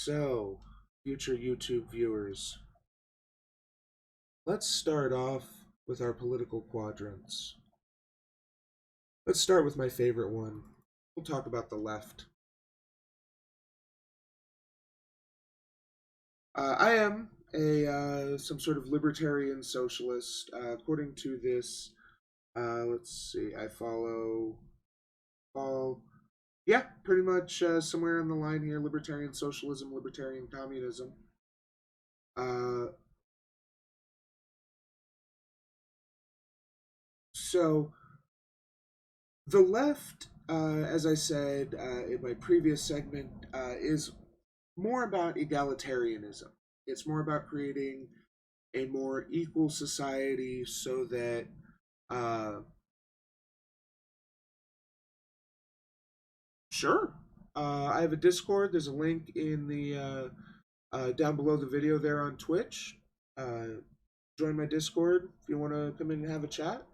So, future YouTube viewers, let's start off with our political quadrants. Let's start with my favorite one. We'll talk about the left. I am a some sort of libertarian socialist. According to this, let's see, I follow all, yeah, pretty much somewhere on the line here: libertarian socialism, libertarian communism. Uh, so the left, as I said in my previous segment, is more about egalitarianism. It's more about creating a more equal society so that, uh, sure, I have a Discord. There's a link in the down below the video there on Twitch. Uh, Join my Discord if you want to come in and have a chat.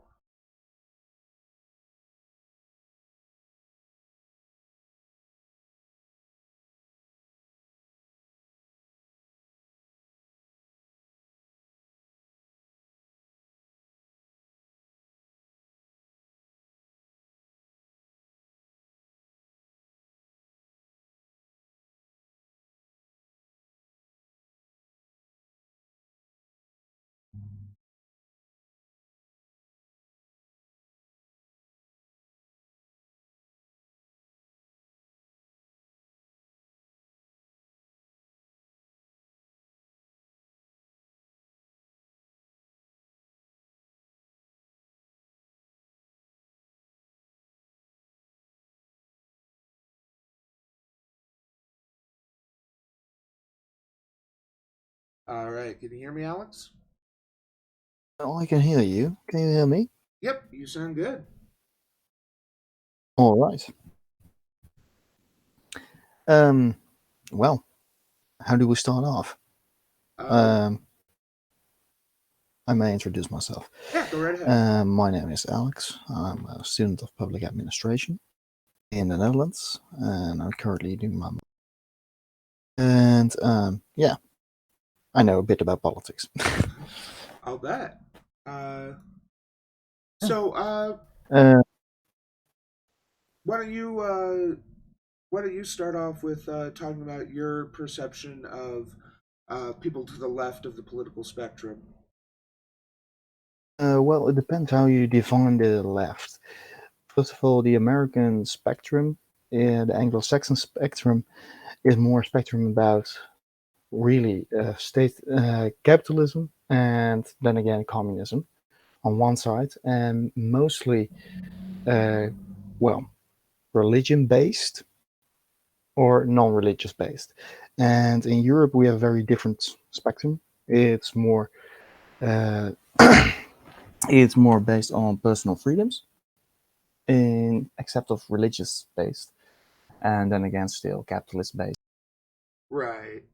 All right, can you hear me, Alex? Oh, I can hear you. Can you hear me? Yep, you sound good. All right. Um, well, how do we start off? Uh, I may introduce myself. yeah, go right ahead. My name is Alex. I'm a student of public administration in the Netherlands, and I'm currently doing my. And yeah, I know a bit about politics. I'll bet. Uh, Yeah. so, Uh, why don't you start off with talking about your perception of people to the left of the political spectrum? well, it depends how you define the left. First of all, the American spectrum, the Anglo-Saxon spectrum, is more spectrum about really state capitalism and then again communism on one side, and mostly well, religion based or non-religious based. And in Europe we have a very different spectrum. It's more uh, it's more based on personal freedoms in except of religious based, and then again still capitalist based. Right.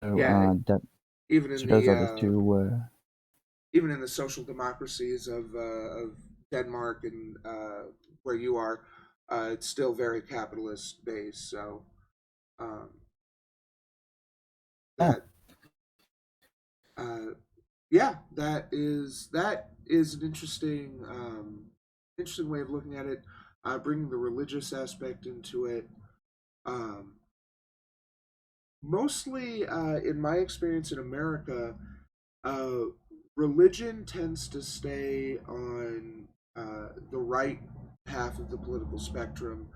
So Yeah. that Even in so those the are the two. social democracies of Denmark and where you are, it's still very capitalist based. So um, Yeah, that yeah, that is an interesting way of looking at it. Bringing the religious aspect into it. Um, Mostly, in my experience in America, uh, religion tends to stay on the right half of the political spectrum.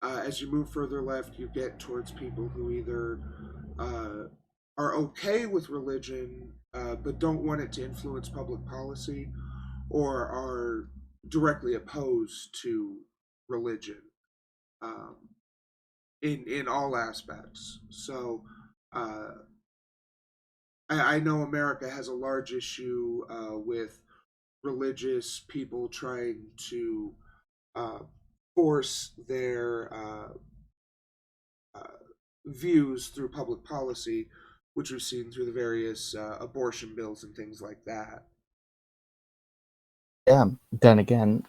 As you move further left, you get towards people who either uh, are okay with religion but don't want it to influence public policy, or are directly opposed to religion um, in all aspects. So uh, I know America has a large issue with religious people trying to uh, force their uh, views through public policy, which we've seen through the various abortion bills and things like that. yeah. Then again,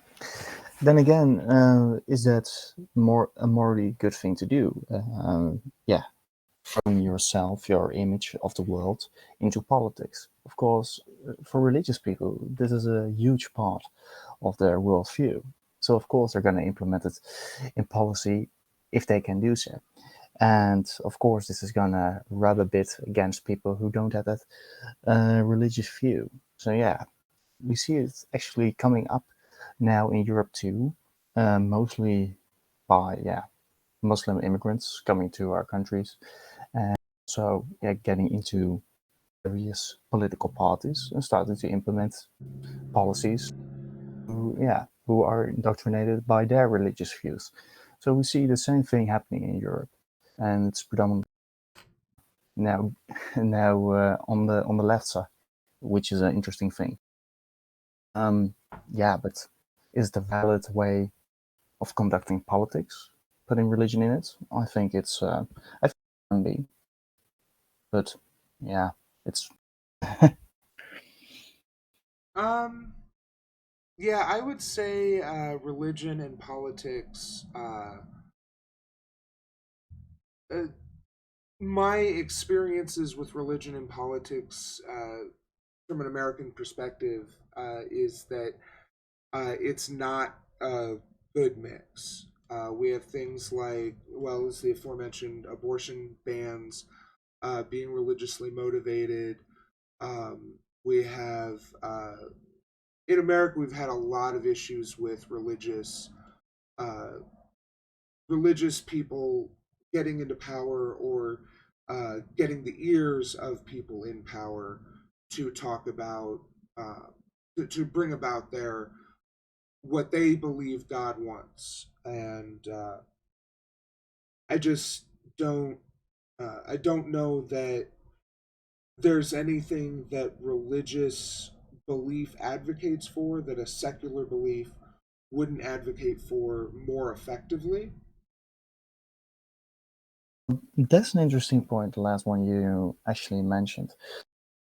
is that more a morally good thing to do? Yeah, throwing yourself, your image of the world, into politics. Of course, for religious people, this is a huge part of their worldview. So, of course, they're going to implement it in policy if they can do so. And of course, this is going to rub a bit against people who don't have that religious view. So, yeah, we see it actually coming up now in Europe too, mostly by Muslim immigrants coming to our countries, and so getting into various political parties and starting to implement policies who are indoctrinated by their religious views. So we see the same thing happening in Europe, and it's predominantly now on the left side, which is an interesting thing. But is the valid way of conducting politics putting religion in it? I think I think it can be, but yeah, it's Um, yeah, I would say religion and politics. Uh, my experiences with religion and politics, from an American perspective, is that it's not a good mix. We have things like, well, as the aforementioned abortion bans, being religiously motivated. We have in America, we've had a lot of issues with uh, religious people getting into power or getting the ears of people in power to talk about uh, to bring about their what they believe God wants, and I just don't I don't know that there's anything that religious belief advocates for that a secular belief wouldn't advocate for more effectively. that's an interesting point. The last one you actually mentioned.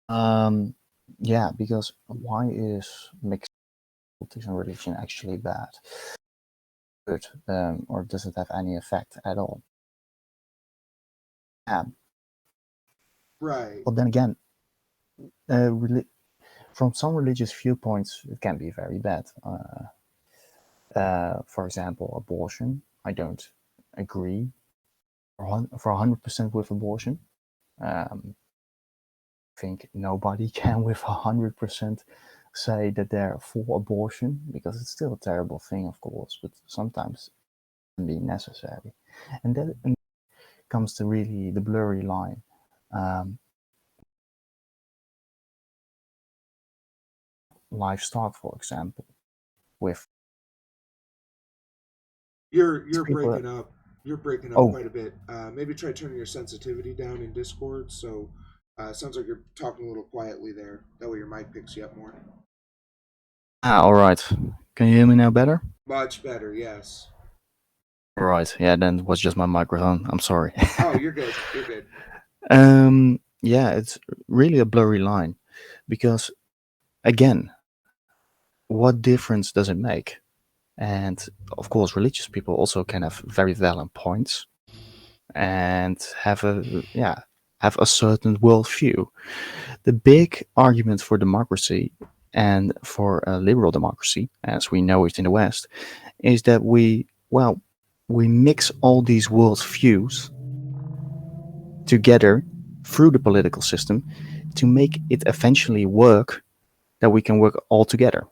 Um, yeah, because why is mixed politics and religion actually bad? Good, or does it have any effect at all? Yeah, Right. but then again, uh, from some religious viewpoints, it can be very bad. For example, abortion. I don't agree for 100% with abortion. Um, I think nobody can with 100% say that they're for abortion because it's still a terrible thing, of course, but sometimes it can be necessary. And then comes to really the blurry line. Um, Livestock, for example, with You're people. breaking up. You're breaking up Oh, quite a bit. Maybe try turning your sensitivity down in Discord. So sounds like you're talking a little quietly there. That way your mic picks you up more. all right. Can you hear me now better? Much better. Yes. All right. Yeah, then it was just my microphone. I'm sorry. Oh, you're good. You're good. Yeah, it's really a blurry line because, again, what difference does it make? And of course, religious people also can have very valid points and have a certain worldview. The big argument for democracy and for a liberal democracy, as we know it in the West, is that we mix all these worldviews together through the political system to make it eventually work, that we can work all together.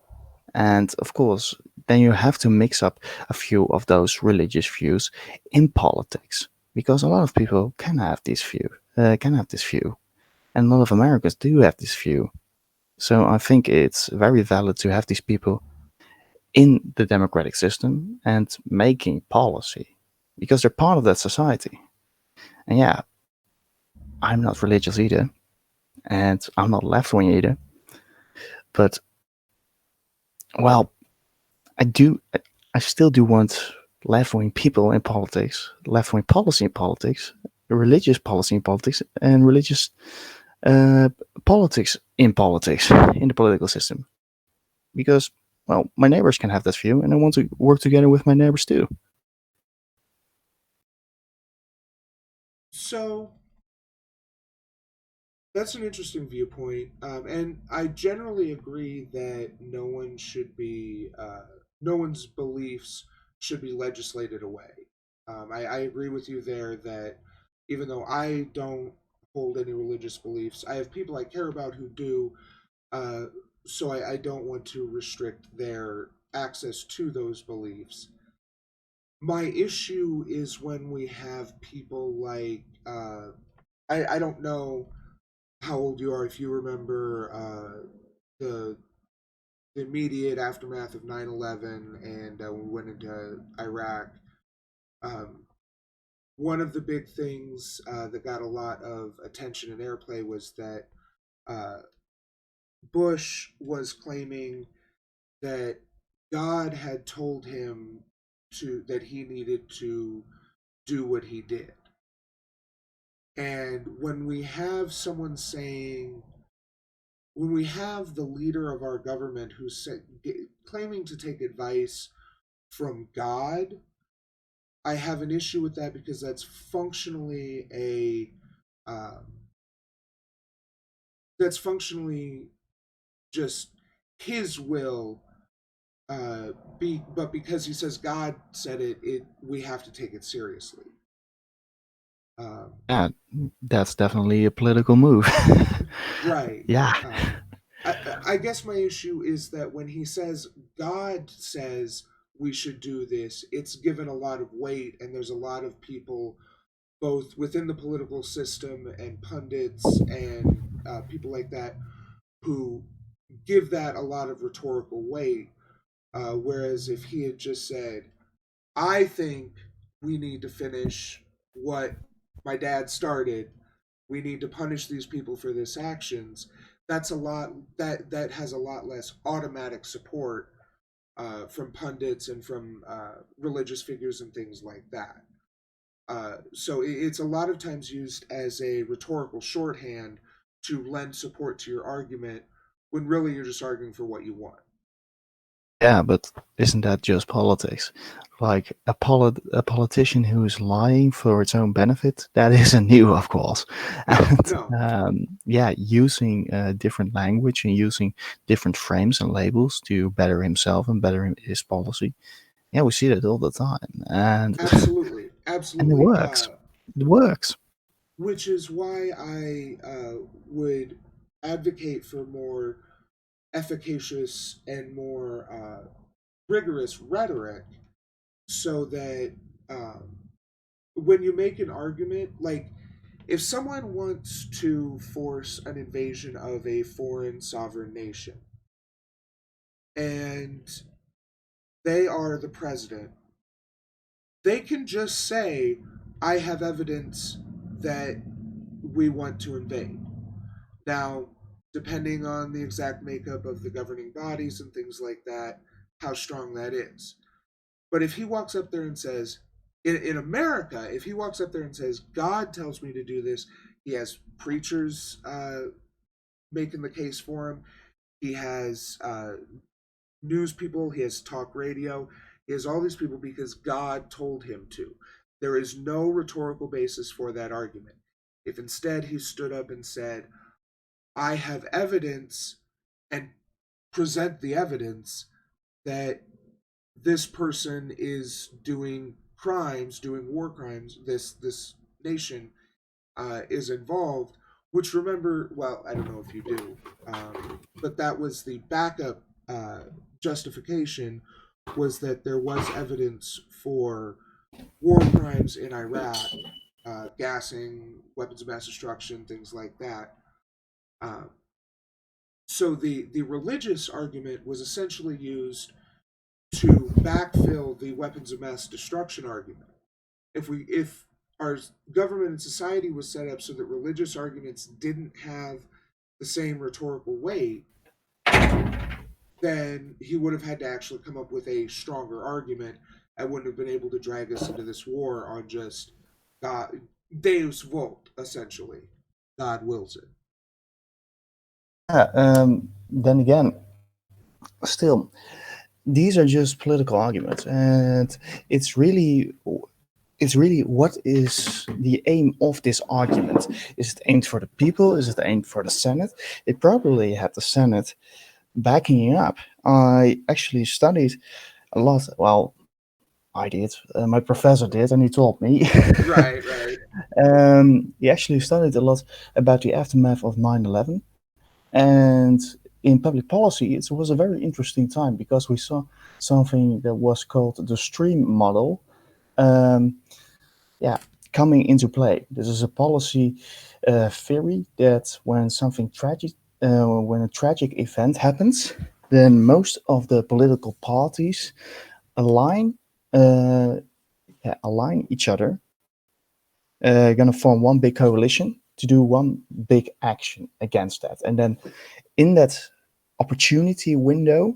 And of course, then you have to mix up a few of those religious views in politics, because a lot of people can have this view, and a lot of Americans do have this view. So I think it's very valid to have these people in the democratic system and making policy, because they're part of that society. And yeah, I'm not religious either, and I'm not left wing either, but well, I do. I still do want left wing people in politics, left wing policy in politics, religious policy in politics, and religious uh, politics in the political system. Because well, my neighbors can have that view, and I want to work together with my neighbors too. So That's an interesting viewpoint, and I generally agree that no one's beliefs should be legislated away. I agree with you there that even though I don't hold any religious beliefs, I have people I care about who do, uh, so I don't want to restrict their access to those beliefs. My issue is when we have people like I don't know how old you are if you remember the the immediate aftermath of 9/11 and when we went into Iraq. Um, One of the big things that got a lot of attention and airplay was that uh, Bush was claiming that God had told him to that he needed to do what he did. And when we have the leader of our government claiming to take advice from God, I have an issue with that because um, that's functionally just his will. But because he says God said it, we have to take it seriously. Um, Yeah, that's definitely a political move. right. Yeah. Um, I guess my issue is that when he says God says we should do this, it's given a lot of weight, and there's a lot of people, both within the political system and pundits and people like that, who give that a lot of rhetorical weight. Whereas if he had just said, I think we need to finish what my dad started, we need to punish these people for this actions, that's a lot that has a lot less automatic support from pundits and from religious figures and things like that. So it's a lot of times used as a rhetorical shorthand to lend support to your argument when really you're just arguing for what you want. Yeah, but isn't that just politics? Like a politician who's lying for its own benefit, that isn't new, of course. No, And no, yeah, using different language and using different frames and labels to better himself and better his policy. Yeah, we see that all the time, and absolutely, and it absolutely. works. It works. Which is why I would advocate for more efficacious and more rigorous rhetoric so that um, when you make an argument, like if someone wants to force an invasion of a foreign sovereign nation and they are the president, they can just say, I have evidence that we want to invade. Now, depending on the exact makeup of the governing bodies and things like that, how strong that is. But if he walks up there and says, in America, if he walks up there and says, God tells me to do this, he has preachers making the case for him, he has news people, he has talk radio, he has all these people because God told him to. There is no rhetorical basis for that argument. If instead he stood up and said, I have evidence and present the evidence that this person is doing crimes, doing war crimes. This nation is involved. Which remember, well, I don't know if you do, but that was the backup justification was that there was evidence for war crimes in Iraq, gassing, weapons of mass destruction, things like that. Um, so the religious argument was essentially used to backfill the weapons of mass destruction argument. If our government and society was set up so that religious arguments didn't have the same rhetorical weight, then he would have had to actually come up with a stronger argument. I wouldn't have been able to drag us into this war on just God, Deus vult, essentially. God wills it. Yeah. Then again, still, these are just political arguments, and it's really it's really what is the aim of this argument? Is it aimed for the people? Is it aimed for the Senate? It probably had the Senate backing you up. I actually studied a lot. Well, I did. My professor did, and he told me. Right, right, He actually studied a lot about the aftermath of 9/11, and in public policy, it was a very interesting time because we saw something that was called the stream model. Um, yeah, coming into play. This is a policy theory that when a tragic event happens, then most of the political parties align uh, align each other, gonna form one big coalition to do one big action against that, and then in that opportunity window,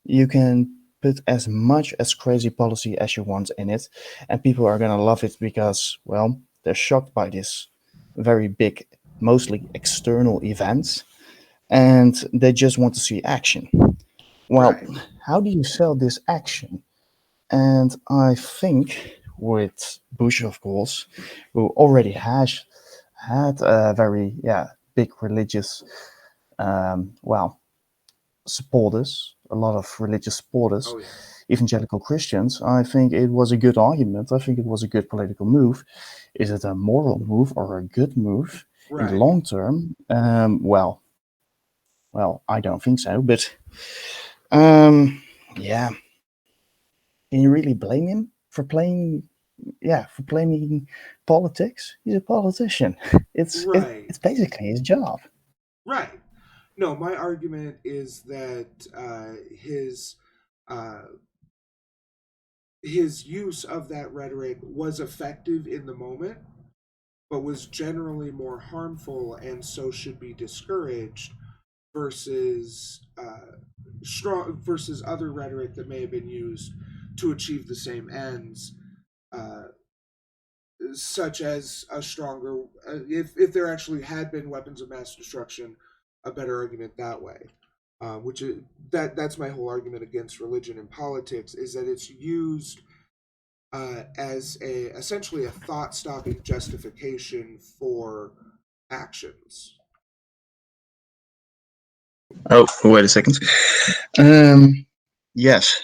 you can put as much as crazy policy as you want in it, and people are gonna love it because, well, they're shocked by this very big, mostly external events, and they just want to see action. Well, right. how do you sell this action? And I think with Bush, of course, who already has had a very big religious well supporters, a lot of religious supporters, Oh yeah. evangelical Christians, I think it was a good argument. I think it was a good political move. Is it a moral move or a good move in the Right. long term? Well, I don't think so. But yeah, can you really blame him for playing politics? He's a politician. Right. It's basically his job. Right. No, my argument is that uh, his use of that rhetoric was effective in the moment, but was generally more harmful and so should be discouraged versus strong versus other rhetoric that may have been used to achieve the same ends, uh, such as a stronger if there actually had been weapons of mass destruction, a better argument that way. Which is that's my whole argument against religion and politics is that it's used as a essentially a thought stopping justification for actions. Oh, wait a second. Um, yes,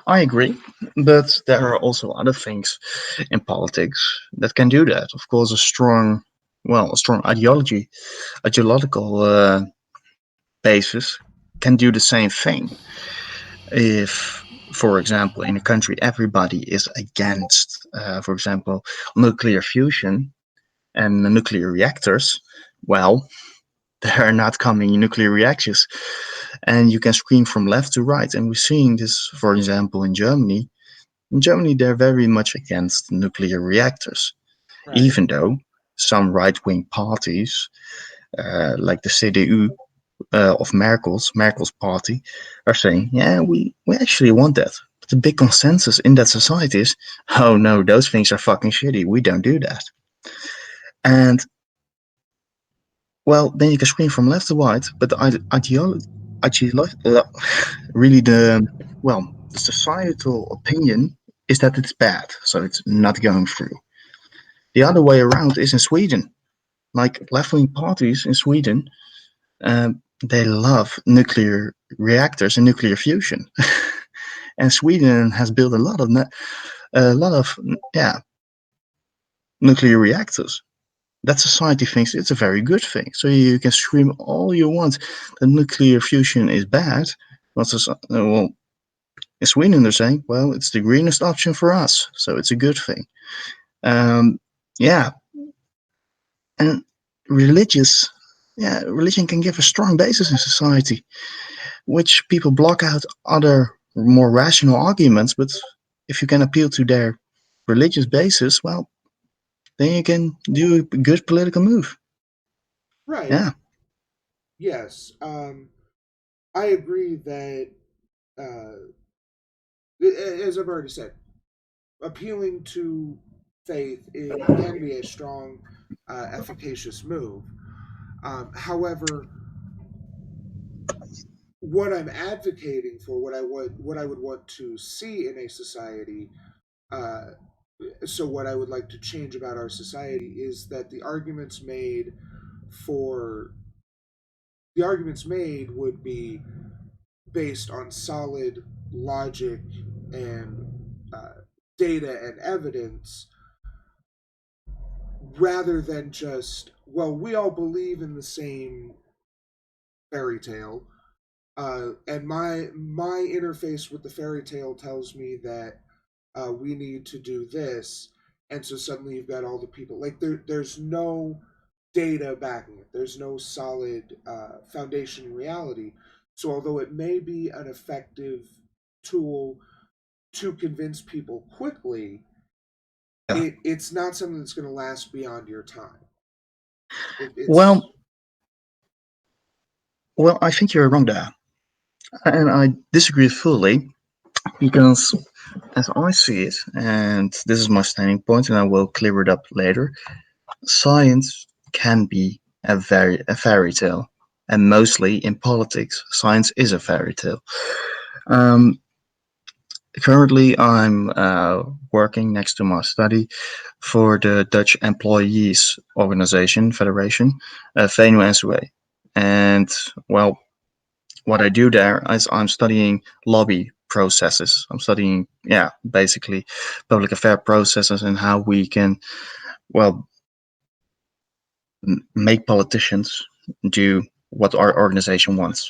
I agree, but there are also other things in politics that can do that. Of course, a strong ideological basis can do the same thing. If, for example, in a country everybody is against, for example, nuclear fusion and nuclear reactors, well, there are not coming nuclear reactors, and you can scream from left to right. And we're seeing this, for example, in Germany. In Germany, they're very much against nuclear reactors, Right. even though some right-wing parties, like the CDU of Merkel's party, are saying, yeah, we actually want that. But the big consensus in that society is, oh no, those things are fucking shitty. We don't do that. And well, then you can scream from left to right, but the really the societal opinion is that it's bad, so it's not going through. The other way around is in Sweden. Like left wing parties in Sweden, they love nuclear reactors and nuclear fusion, and Sweden has built a lot of nuclear reactors. That society thinks it's a very good thing. So you can scream all you want that nuclear fusion is bad. Well, in Sweden they're saying, well, it's the greenest option for us, so it's a good thing. Um, yeah, and religious, religion can give a strong basis in society, which people block out other more rational arguments. But if you can appeal to their religious basis, well, then you can do a good political move. Right. Yeah. Yes. I agree that, uh, as I've already said, appealing to faith it can be a strong, efficacious move. However, what I'm advocating for, what I would want to see in a society, Uh, so what I would like to change about our society is that for the arguments made would be based on solid logic and data and evidence, rather than just, well, we all believe in the same fairy tale, and my interface with the fairy tale tells me that we need to do this, and so suddenly you've got all the people like there's no data backing it. There's no solid foundation in reality. So although it may be an effective tool to convince people quickly, Yeah. it's not something that's going to last beyond your time. It's Well, well, I think you're wrong there, and I disagree fully because, as I see it, and this is my standing point, and I will clear it up later. Science can be a fairy tale, and mostly in politics, science is a fairy tale. Um, Currently, I'm working next to my study for the Dutch Employees Organization Federation, VNO-NCW. And well, what I do there is I'm studying lobby processes. I'm studying, yeah, basically public affair processes and how we can, well, make politicians do what our organization wants.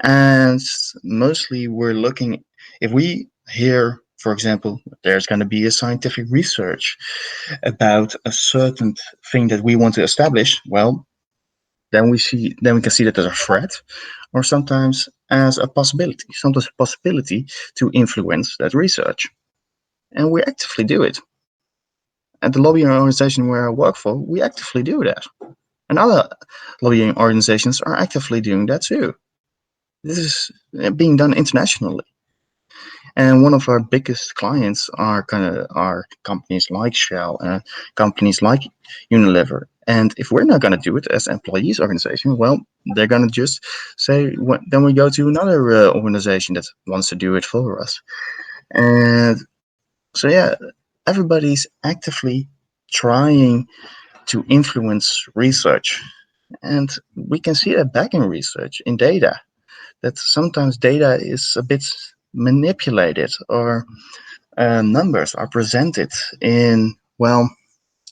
And mostly we're looking, if we hear, for example, there's going to be a scientific research about a certain thing that we want to establish, well, then we can see that as a threat, or sometimes as a possibility, sometimes a possibility to influence that research. And we actively do it. At the lobbying organization where I work for, we actively do that. And other lobbying organizations are actively doing that too. This is being done internationally. And one of our biggest clients are are companies like Shell and companies like Unilever. And if we're not going to do it as employees organization, well, they're going to just say, then we go to another organization that wants to do it for us. And so, yeah, everybody's actively trying to influence research. And we can see that back in research, in data, that sometimes data is a bit manipulated, or numbers are presented in, well,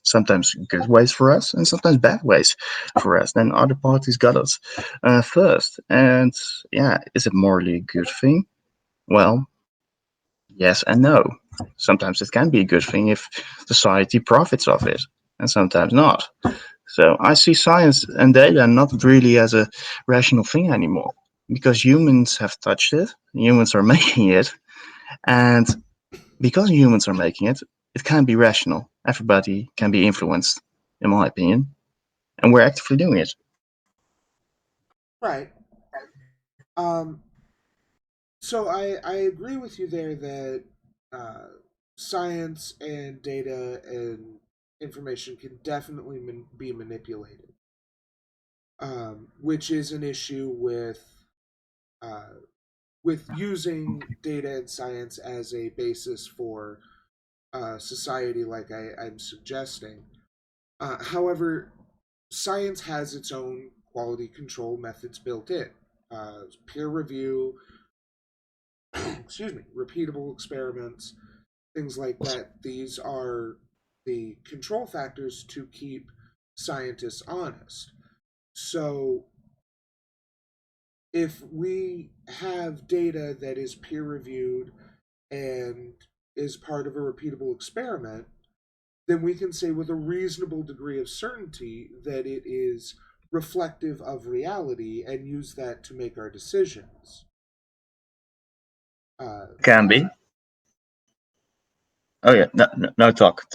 sometimes good ways for us and sometimes bad ways for us. Then other parties got us first. And yeah, is it morally a good thing? Well, yes and no. Sometimes it can be a good thing if society profits of it, and sometimes not. So I see science and data not really as a rational thing anymore, because humans have touched it, humans are making it, and because humans are making it, it can be rational. Everybody can be influenced, in my opinion, and we're actively doing it. right. Um, so I agree with you there that uh, science and data and information can definitely be manipulated, which is an issue uh, with using data and science as a basis for society, like I'm suggesting. However, science has its own quality control methods built in. Peer review, excuse me, repeatable experiments, things like that. These are the control factors to keep scientists honest. So, if we have data that is peer reviewed and is part of a repeatable experiment, then we can say with a reasonable degree of certainty that it is reflective of reality and use that to make our decisions. Uh, Can be. Oh yeah, no, no, no talk.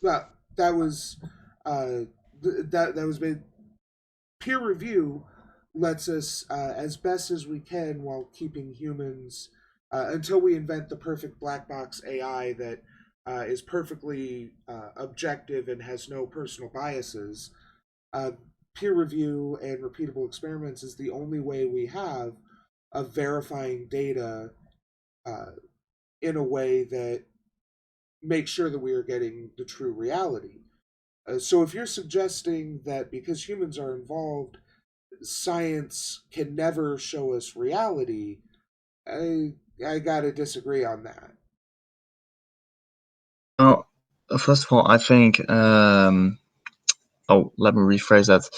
well, that was uh, that was made. Peer review lets us, as best as we can, while keeping humans, until we invent the perfect black box AI that is perfectly objective and has no personal biases. Uh, Peer review and repeatable experiments is the only way we have of verifying data uh, in a way that make sure that we are getting the true reality. So if you're suggesting that because humans are involved, science can never show us reality, I gotta disagree on that. Well, first of all, I think. Oh, let me rephrase that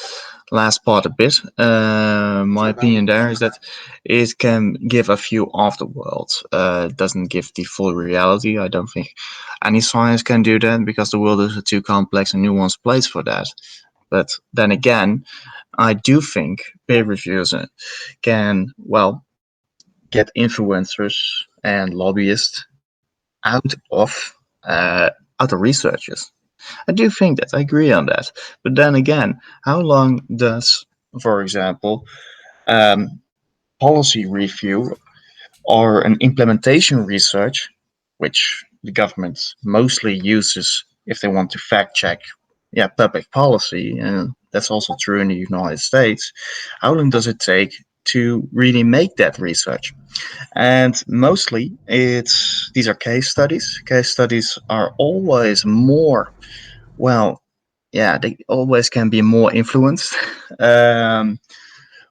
last part a bit. It's My okay. opinion there is that it can give a few afterworlds. It doesn't give the full reality. I don't think any science can do that because the world is a too complex and nuanced place for that. But then again, I do think peer reviews can, well, get influencers and lobbyists out of uh, other researchers. I do think that. I agree on that. But then again, how long does, for example, um, policy review or an implementation research, which the government mostly uses if they want to fact check, yeah, public policy, and that's also true in the United States. How long does it take to really make that research? And mostly, it's these are case studies. Case studies are always more, well, yeah, they always can be more influenced. um,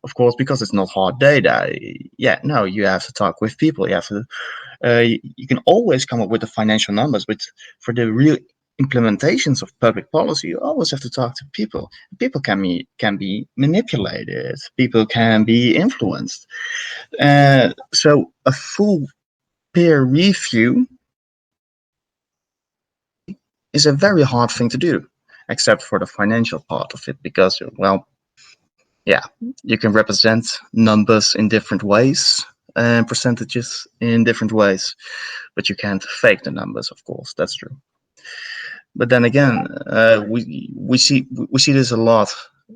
of course, because it's not hard data. Yeah, no, you have to talk with people. You have to. You can always come up with the financial numbers, but for the real implementations of public policy, you always have to talk to people. People can be manipulated. People can be influenced. So a full peer review is a very hard thing to do, except for the financial part of it, because, well, yeah, you can represent numbers in different ways and percentages in different ways, but you can't fake the numbers, of course. That's true. But then again, we see this a lot.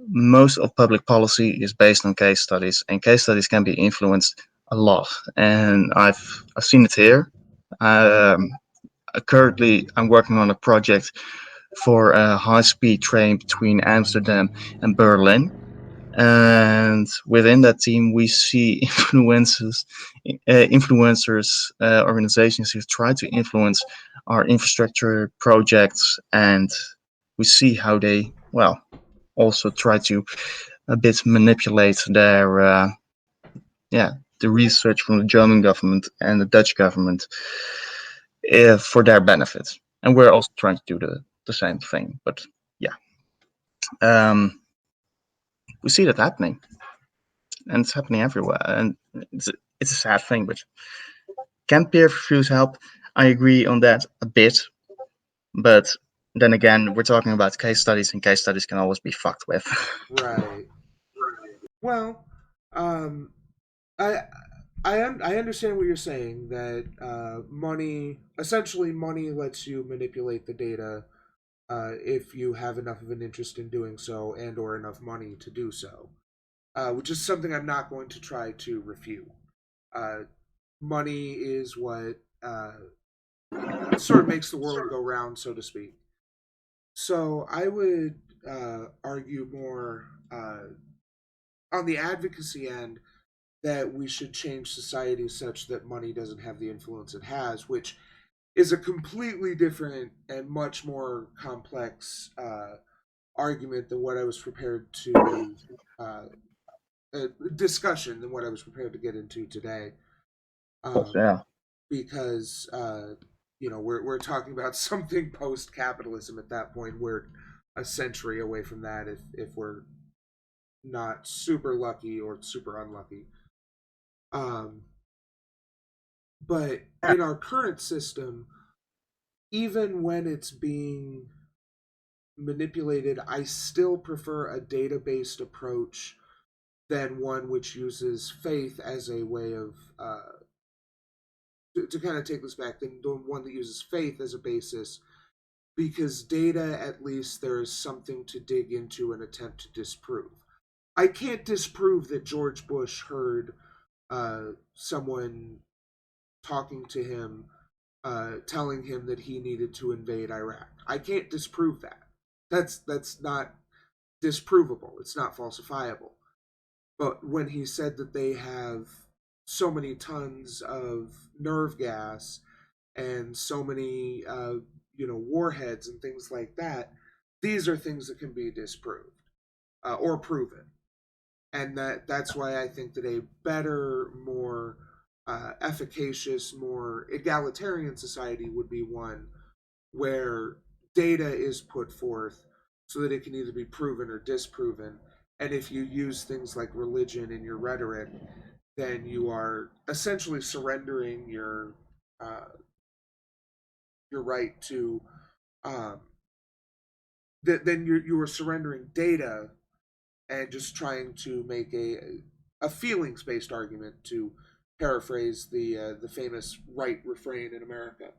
Most of public policy is based on case studies, and case studies can be influenced a lot. And I've seen it here. Um, Currently, I'm working on a project for a high-speed train between Amsterdam and Berlin, and within that team we see organizations who try to influence our infrastructure projects, and we see how they, well, also try to a bit manipulate their yeah, the research from the German government and the Dutch government for their benefits, and we're also trying to do the same thing. But yeah, um, we see that happening, and it's happening everywhere, and it's a sad thing. But can peer reviews help? I agree on that a bit, but then again, we're talking about case studies, and case studies can always be fucked with. Right. Well, um, I I understand what you're saying that money, essentially money, lets you manipulate the data if you have enough of an interest in doing so and or enough money to do so, which is something I'm not going to try to refute. Uh, Money is what sort of makes the world go round, so to speak. So I would argue more on the advocacy end that we should change society such that money doesn't have the influence it has, which is a completely different and much more complex argument than what I was prepared to uh, discussion than what I was prepared to get into today. Um, Yeah. because we're talking about something post capitalism at that point. We're a century away from that if we're not super lucky or super unlucky. Um, but in our current system, even when it's being manipulated, I still prefer a data based approach than one which uses faith as a way of to kind of take this back, than the one that uses faith as a basis, because data, at least there is something to dig into and attempt to disprove. I can't disprove that George Bush heard someone talking to him, telling him that he needed to invade Iraq. I can't disprove that. That's not disprovable. It's not falsifiable. But when he said that they have so many tons of nerve gas and so many warheads and things like that. These are things that can be disproved or proven, and that's why I think that a better, more efficacious, more egalitarian society would be one where data is put forth so that it can either be proven or disproven. And if you use things like religion in your rhetoric, then you are essentially surrendering your right to um, then you are surrendering data and just trying to make a feelings based argument, to paraphrase the famous right refrain in America: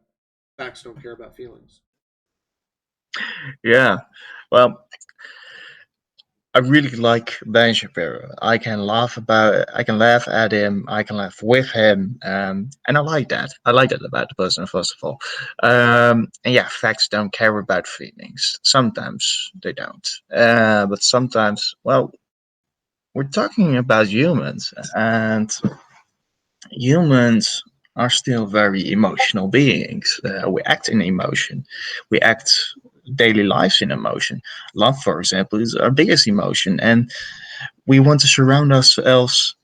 facts don't care about feelings. Yeah. Well, I really like Ben Shapiro. I can laugh at him, I can laugh with him, and I like that. I like that about the person, first of all. And yeah, facts don't care about feelings. Sometimes they don't, but sometimes, well, we're talking about humans, and humans are still very emotional beings. We act in emotion. We act daily lives in emotion. Love, for example, is our biggest emotion, and we want to surround ourselves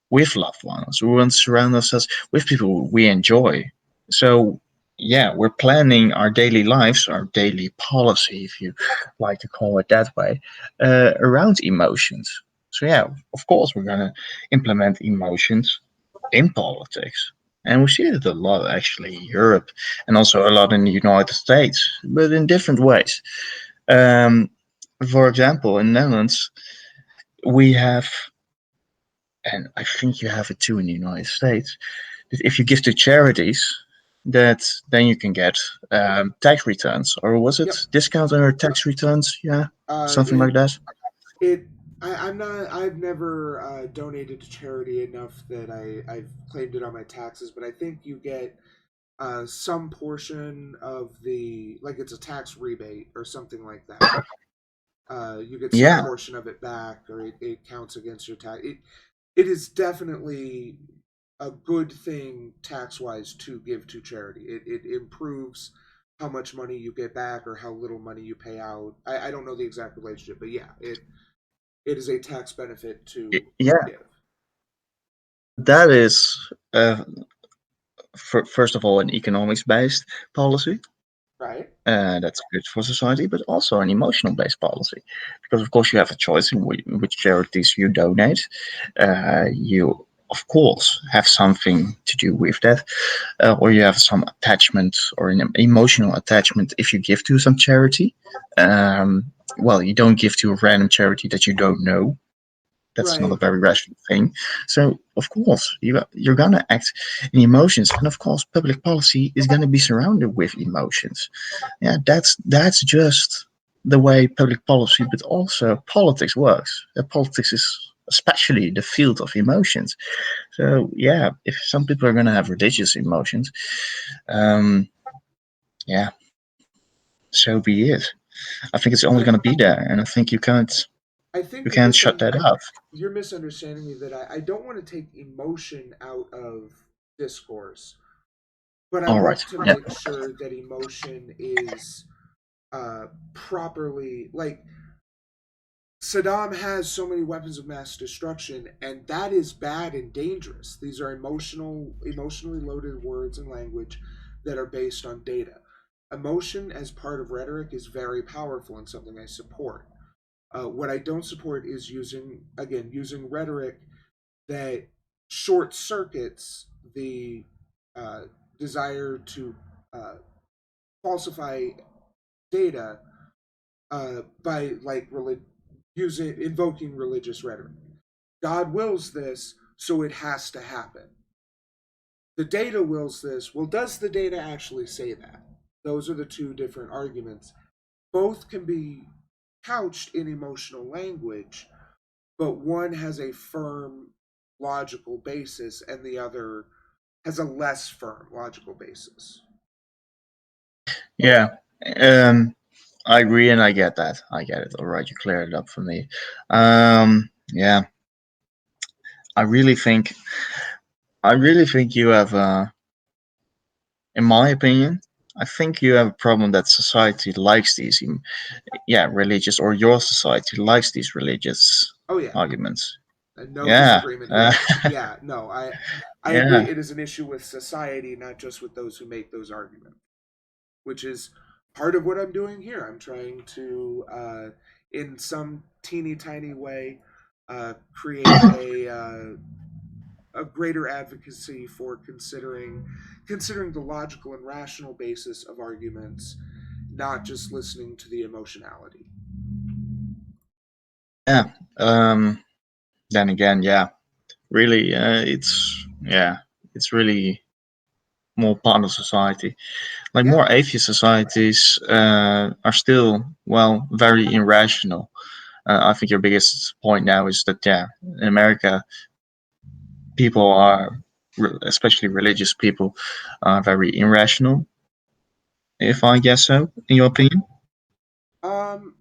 with loved ones. We want to surround ourselves with people we enjoy. So, yeah, we're planning our daily lives, our daily policy, if you like to call it that way, around emotions. So, yeah, of course, we're going to implement emotions in politics. And we see it a lot actually in Europe and also a lot in the United States, but in different ways. Um, for example, in the Netherlands, we have, and I think you have it too in the United States, that if you give to charities, that then you can get tax returns, or was it Yep. discount on your tax returns? Yeah, Uh, something like it that. it I'm not. I've never donated to charity enough that I've claimed it on my taxes, but I think you get some portion of like it's a tax rebate or something like that. You get some Yeah, portion of it back, or it counts against your tax. It is definitely a good thing tax wise to give to charity. It improves how much money you get back or how little money you pay out. I don't know the exact relationship, but yeah, it is a tax benefit to yeah, give. that is first of all an economics based policy. Right? That's good for society, but also an emotional based policy. Because, of course, you have a choice in which charities you donate. You, of course, have something to do with that, or you have some attachment or an emotional attachment if you give to some charity. Well, you don't give to a random charity that you don't know. That's not a Right. very rational thing. So, of course, you're gonna act in emotions, and of course, public policy is gonna be surrounded with emotions. Yeah, that's just the way public policy, but also politics works. Politics is especially the field of emotions. So yeah, if some people are gonna have religious emotions, um, yeah, so be it. I think it's only But gonna be there, and I think I you think can't shut that out. you're misunderstanding me, that I don't want to take emotion out of discourse, but I All right. want to Yeah. make sure that emotion is properly, like, Saddam has so many weapons of mass destruction, and that is bad and dangerous. These are emotionally loaded words and language that are based on data. Emotion as part of rhetoric is very powerful and something I support. What I don't support is using rhetoric that short circuits the uh, desire to uh, falsify data by using invoking religious rhetoric. God wills this, so it has to happen. The data wills this. Well, does the data actually say that? Those are the two different arguments. Both can be couched in emotional language, but one has a firm logical basis and the other has a less firm logical basis. Yeah. Um, I agree, and I get that. I get it. All right, you cleared it up for me. Yeah, I really think, I really think you have. in my opinion, I think you have a problem that society likes these, religious, or your society likes these religious Oh yeah, arguments. no Yeah, disagreement there. Yeah, no, I agree. yeah, It is an issue with society, not just with those who make those arguments, which is part of what I'm doing here. I'm trying to, in some teeny tiny way, create a greater advocacy for considering the logical and rational basis of arguments, not just listening to the emotionality. yeah. Um, then again, yeah, really, it's really more part of society. Like Yeah, more atheist societies are still, well, very irrational. I think your biggest point now is that, yeah, in America, people are, especially religious people, are very irrational. If I guess so, in your opinion, um,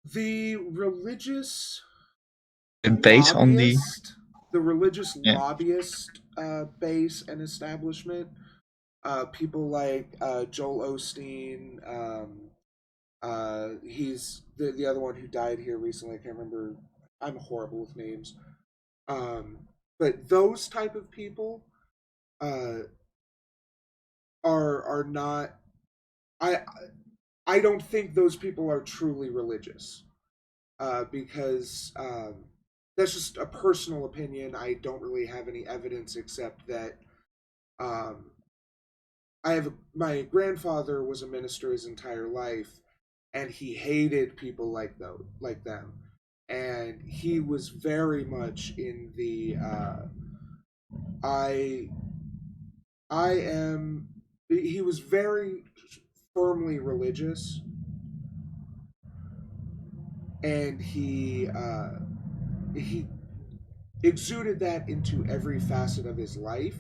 the religious based on lobbyist, the religious yeah, lobbyist base and establishment, people like Joel Osteen. He's the other one who died here recently. I can't remember. I'm horrible with names. Um, but those type of people uh, are not. I I don't think those people are truly religious, because that's just a personal opinion. I don't really have any evidence except that um, my grandfather was a minister his entire life, and he hated people like them, and he was very much in the I I am. He was very firmly religious, and he exuded that into every facet of his life,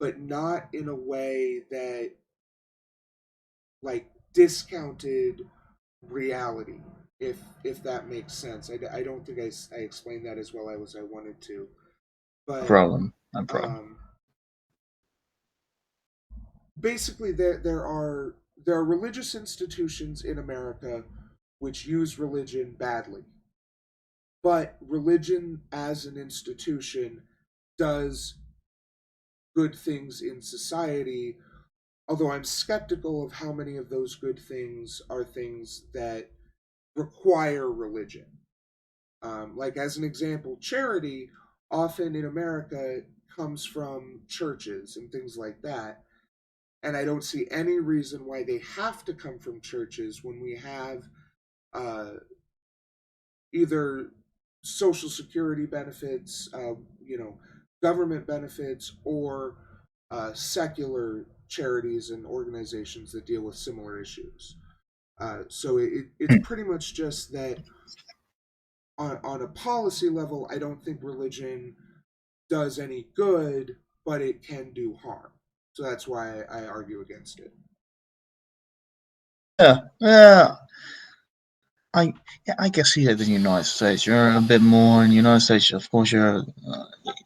but not in a way that like discounted reality. If that makes sense, I don't think I explained that as well as I wanted to, no but problem, no problem. um, basically there are religious institutions in America which use religion badly, but religion as an institution does good things in society, although I'm skeptical of how many of those good things are things that require religion. Like, as an example, charity often in America comes from churches and things like that. And I don't see any reason why they have to come from churches when we have uh, either social security benefits, government benefits, or secular charities and organizations that deal with similar issues. So it's pretty much just that on a policy level, I don't think religion does any good, but it can do harm. So that's why I argue against it. Yeah, yeah. I yeah, I can see that in the United States. You're a bit more in the United States. Of course, yeah.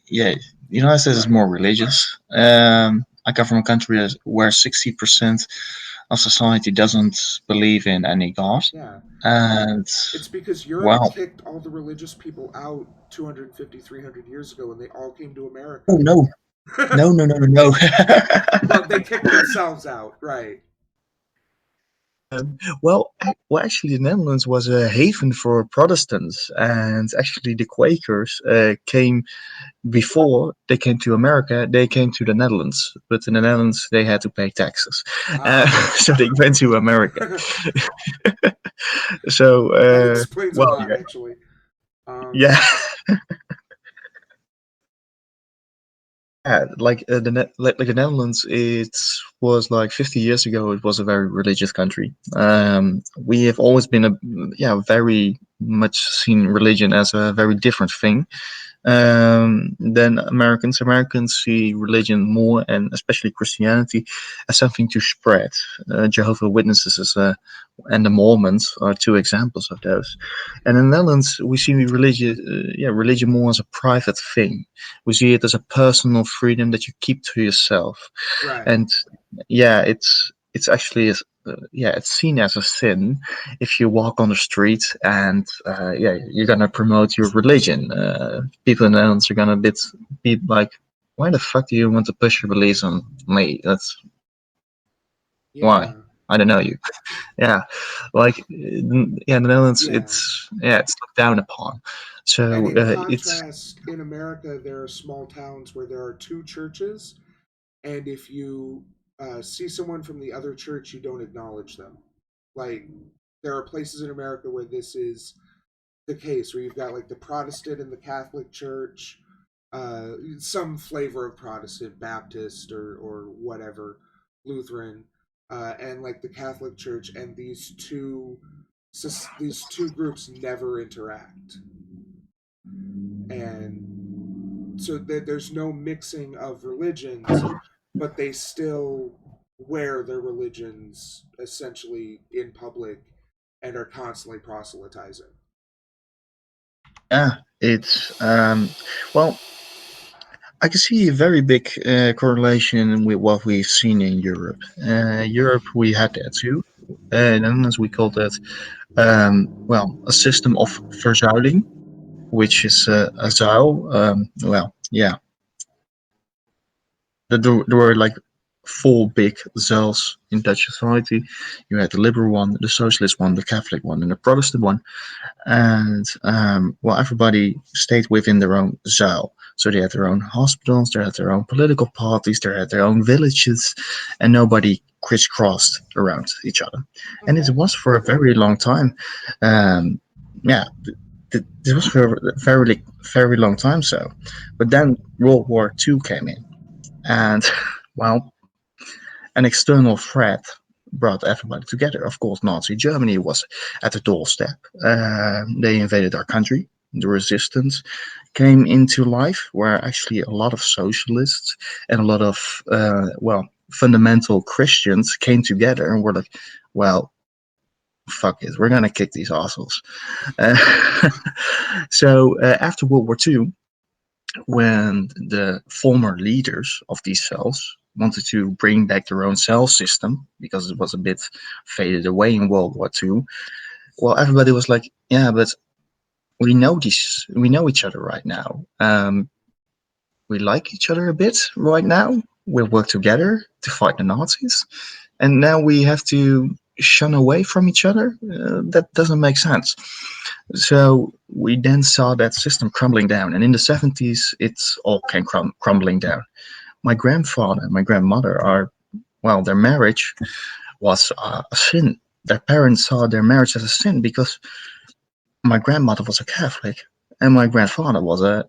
The United States is Right. more religious. I come from a country where 60% of society doesn't believe in any God, Yeah. and It's because Europe well, kicked all the religious people out 250, 300 years ago and they all came to oh America. no, no, no, no, no, no. Well, they kicked themselves out, right? Well, actually, the Netherlands was a haven for Protestants, and actually, the Quakers came before they came to America. They came to the Netherlands, but in the Netherlands, they had to pay taxes, Ah. so they went to America. That So, explains a well, lot, actually. yeah, yeah, like the Netherlands, it was like 50 years ago. It was a very religious country. We have always been very much seen religion as a very different thing. than Americans see religion more, and especially Christianity, as something to spread. Jehovah Witnesses and the Mormons are two examples of those. And in the Netherlands, we see religion more as a private thing. We see it as a personal freedom that you keep to yourself. Right. And yeah, it's actually it's seen as a sin if you walk on the street and you're gonna promote your religion. People in the Netherlands are gonna be like, why the fuck do you want to push your beliefs on me? That's why. Yeah. I don't know you. Yeah, like the Netherlands, Yeah. it's looked down upon. And So in it's contrast, in America, there are small towns where there are two churches, and if you see someone from the other church, you don't acknowledge them. Like, there are places in America where this is the case, where you've got like the Protestant and the Catholic Church, some flavor of Protestant, Baptist or whatever, Lutheran, and like the Catholic Church, and these two groups never interact, and so there's no mixing of religions, but they still wear their religions essentially in public and are constantly proselytizing. yeah, it's well, I can see a very big correlation with what we've seen in Europe. Europe, we had that too. In the Netherlands, we called that a system of verzuiling, which is a zuil. There were like four big zuils in Dutch society. You had the liberal one, the socialist one, the Catholic one, and the Protestant one. And everybody stayed within their own zuil. So they had their own hospitals, they had their own political parties, they had their own villages, and nobody crisscrossed around each other. And it Okay. was for a very long time. Um, yeah, this was for a very long time. So, but then World War II came in, and well, an external threat brought everybody together. Of course, Nazi Germany was at the doorstep. They invaded our country. The resistance came into life, where actually a lot of socialists and a lot of fundamental Christians came together and were like, "Well, fuck it, we're gonna kick these assholes." Uh, so after World War II, when the former leaders of these cells wanted to bring back their own cell system because it was a bit faded away in World War II, well, everybody was like, "Yeah, but we know each other right now. We like each other a bit right now. We'll work together to fight the Nazis, and now we have to shun away from each other. That doesn't make sense." So we then saw that system crumbling down, and in the 70s, it's all came crumbling down. My grandfather and my grandmother their marriage was a sin. Their parents saw their marriage as a sin because my grandmother was a Catholic and my grandfather was a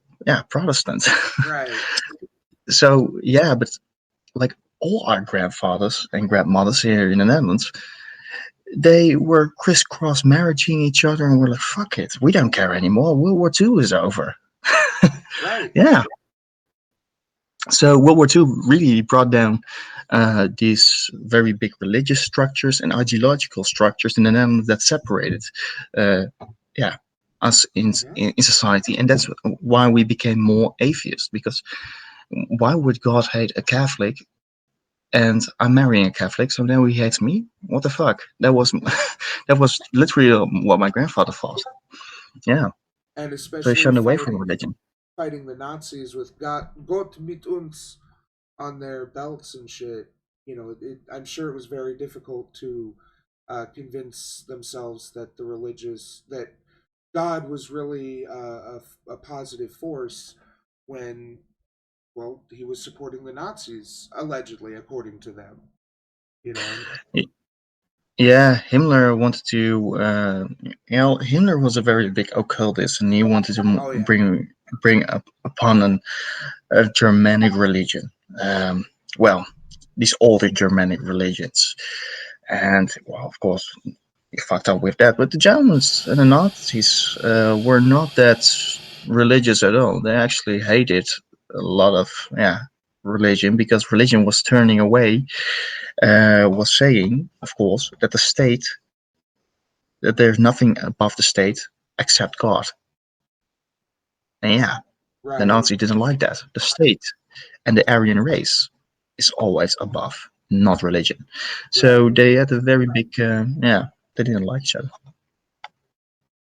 Protestant. Right. So yeah, but like all our grandfathers and grandmothers here in the Netherlands, they were crisscross marrying each other and were like, fuck it, we don't care anymore. World War II is over. Right. Yeah. So World War II really brought down these very big religious structures and ideological structures in the Netherlands that separated, uh, yeah, us Yeah. in society, and that's why we became more atheist. Because why would God hate a Catholic? And I'm marrying a Catholic, so now he hates me. What the fuck? That was that was literally what my grandfather thought. Yeah, And so he especially shunned away from fighting religion. fighting the Nazis with Gott mit uns on their belts and shit. I'm sure it was very difficult to convince themselves that that God was really a positive force when, well, he was supporting the Nazis, allegedly, according to them. And Yeah, Himmler wanted to. Himmler was a very big occultist, and he wanted to oh yeah, bring up upon a Germanic religion. Um, well, these older Germanic religions, and well, of course, he fucked up with that. But the Germans and the Nazis were not that. religious at all. They actually hated a lot of religion, because religion was turning away, was saying, of course, that there's nothing above the state except God. And the Right. Nazi didn't like that. The state and the Aryan race is always above, not religion. So Right. they had a very big, they didn't like each other.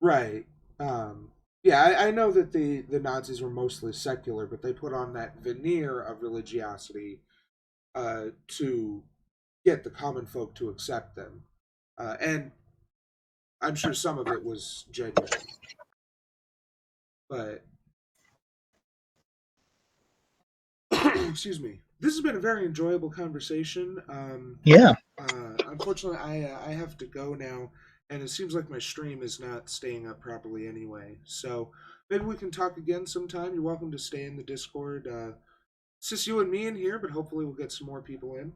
Right. Yeah, I know that the Nazis were mostly secular, but they put on that veneer of religiosity to get the common folk to accept them. And I'm sure some of it was genuine. But, excuse me, this has been a very enjoyable conversation. Yeah. Unfortunately, I have to go now, and it seems like my stream is not staying up properly anyway. So maybe we can talk again sometime. You're welcome to stay in the Discord. It's just you and me in here, but hopefully we'll get some more people in.